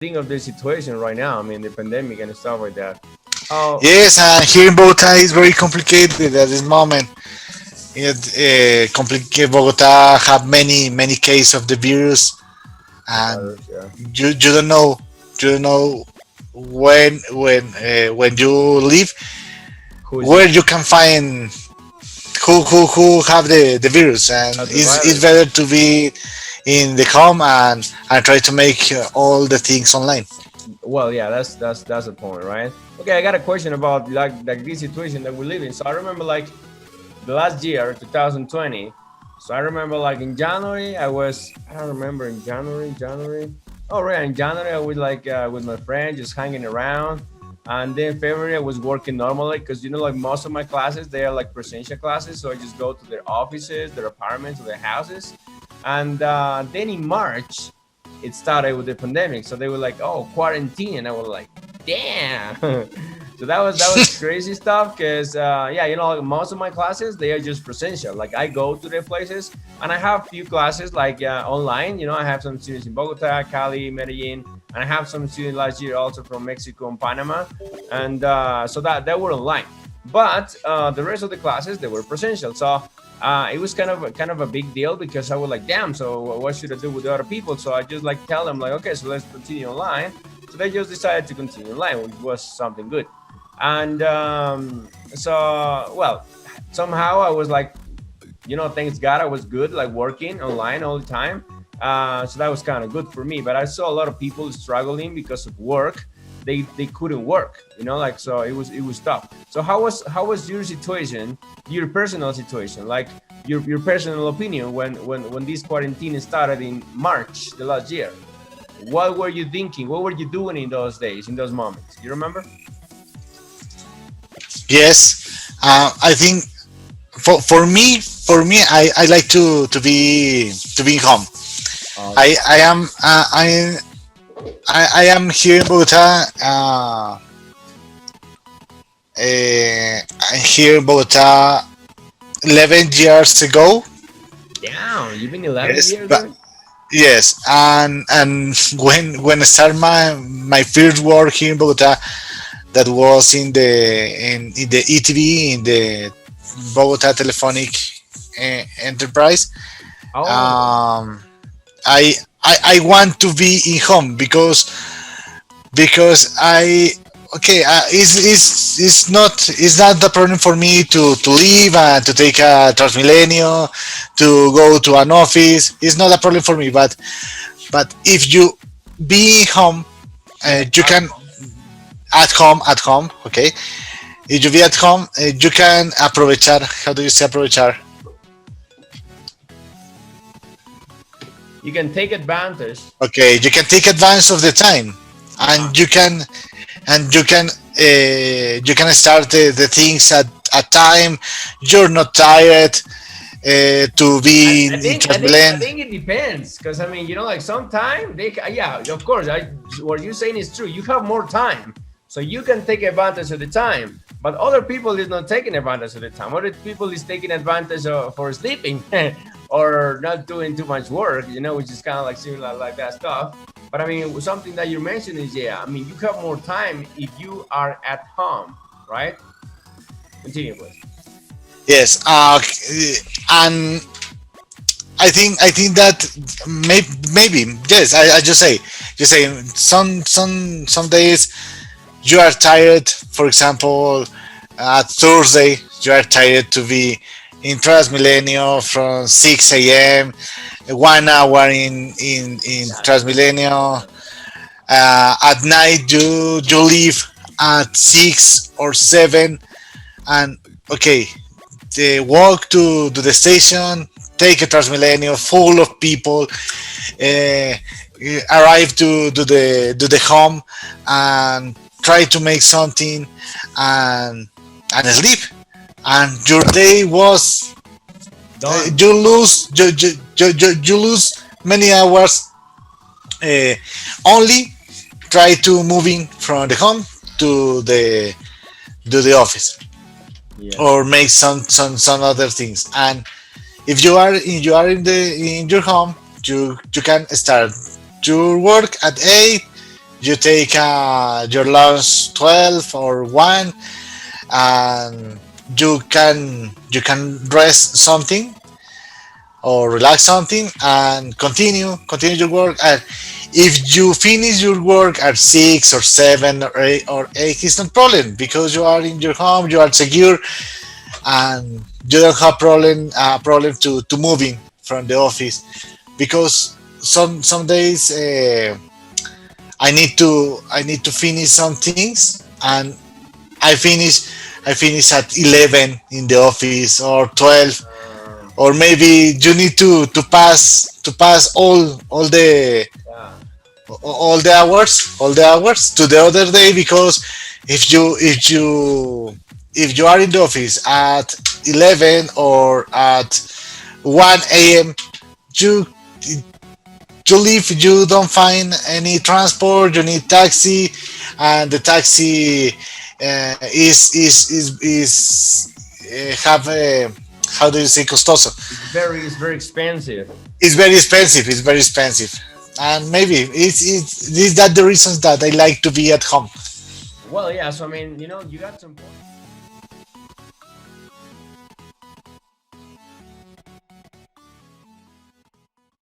think of the situation right now. I mean, the pandemic and stuff like that. Oh, Yes, here in Bogota is very complicated at this moment. Complicated. Bogota have many cases of the virus, the and virus, yeah. you don't know, you don't know when you leave Who is it? where you can find who have the virus, and The it's virus. better to be in the home and try to make all the things online. Well, yeah, that's the point, right? Okay, I got a question about like this situation that we live in. So I remember like the last year, 2020. So I remember like in January, I don't remember in January. Oh, right, in January I was like with my friend just hanging around, and then February I was working normally because like most of my classes they are like presential classes, so I just go to their offices, their apartments, or their houses, and then in March it started with the pandemic, so they were like, "Oh, quarantine," and I was like, "Damn." So that was crazy stuff because yeah, like most of my classes they are just presential. Like I go to the places, and I have few classes like online. I have some students in Bogota, Cali, Medellin, and I have some students last year also from Mexico and Panama, and so that they were online. But the rest of the classes they were presential. So it was kind of a big deal because I was like, damn. So what should I do with the other people? So I just like tell them like, okay, so let's continue online. So they just decided to continue online, which was something good. And so well, somehow I was like, thanks God I was good, like working online all the time. So that was kind of good for me. But I saw a lot of people struggling because of work. They couldn't work, like so it was tough. So how was your situation, your personal situation, like your personal opinion when this quarantine started in March the last year? What were you thinking? What were you doing in those days, in those moments? You remember? Yes, I think for me, I like to be home. Oh, I am here in Bogota. I'm here in Bogota 11 years ago. damn, you've been 11 Yes, years but there. yes, and when I start my first work here in Bogota, that was in the ETV, in the Bogota Telephonic Enterprise. Oh, Um, I want to be in home because I okay it's not the problem for me to leave and to take a Transmilenio to go to an office. It's not a problem for me, but if you be home, yes, you at can home. at home, okay. If you be at home, you can aprovechar. How do you say aprovechar? You can take advantage. Okay, you can take advantage of the time, Uh-huh. and you can start the things at time. You're not tired to I, be I in think I think I Transmilenio. think it depends because I mean like sometimes yeah, of course, what you're saying is true. You have more time, so you can take advantage of the time. But other people is not taking advantage of the time. Other people is taking advantage of for sleeping or not doing too much work. Which is kind of like similar like that stuff. But I mean something that you mentioned is yeah. I mean you have more time if you are at home, right? Continue, please. Yes, and I think that maybe yes. I just say some days you are tired. For example, at Thursday you are tired to be in Transmilenio from 6 a.m. 1 hour in Transmilenio. At night you leave at 6 or 7, and okay, they walk to the station, take a Transmilenio full of people, uh, arrive to the home, and try to make something, and sleep. And your day was Done. you lose many hours, uh, only try to moving from the home to the office, Yes. or make some other things. And if you are in your home, you can start your work at 8, You take your lunch 12 or 1, and you can rest something or relax something and continue your work. And if you finish your work at 6 or 7 or 8, it's not problem because you are in your home, you are secure, and you don't have problem to moving from the office. Because some days I need to finish some things, and I finish at 11 in the office, or 12, Uh, or maybe you need to pass yeah. all the hours to the other day. Because if you are in the office at 11 or at 1 a.m., you you leave, you don't find any transport, you need taxi, and the taxi is have a, how do you say, costoso. It's very expensive. It's very expensive, and maybe it's is that the reasons that I like to be at home. Well, yeah. So I mean, you got some points.